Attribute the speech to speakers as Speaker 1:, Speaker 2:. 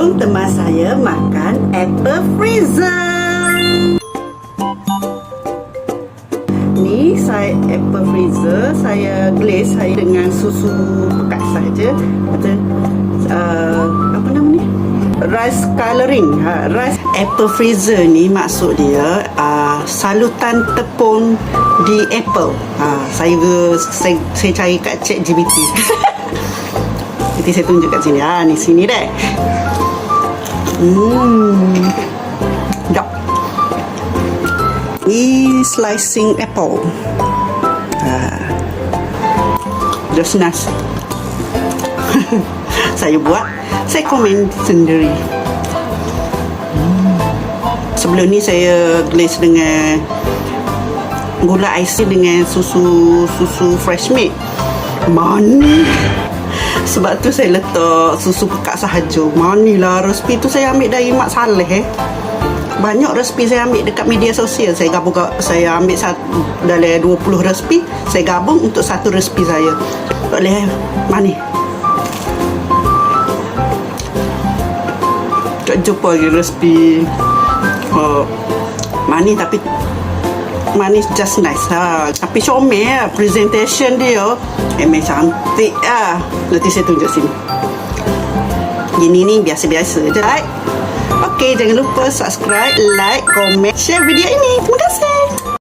Speaker 1: Teman saya makan apple freezer. Ni saya apple freezer, saya glaze saya dengan susu pekat saja. Apa nama ni? Rice coloring. Rice apple freezer ni maksud dia salutan tepung di apple. Saya cari kat ChatGPT. Nanti saya tunjuk kat sini. Ni sini deh. Sekejap. Ni slicing apple. Just nice. Saya buat, saya komen sendiri. Sebelum ni saya glaze dengan gula icing dengan susu fresh milk. Manis. Sebab tu saya letak susu pekat sahaja. Manilah resipi tu saya ambil dari Mak Saleh. Banyak resipi saya ambil dekat media sosial. Saya ambil dalam 20 resipi, saya gabung untuk satu resipi saya. Boleh manis. Tak jumpa lagi resipi manis tapi manis just nice. Tapi comel presentation dia memang cantik Nanti saya tunjuk sini. Ini ni biasa-biasa je. Okey, jangan lupa subscribe, like, komen, share video ini. Terima kasih.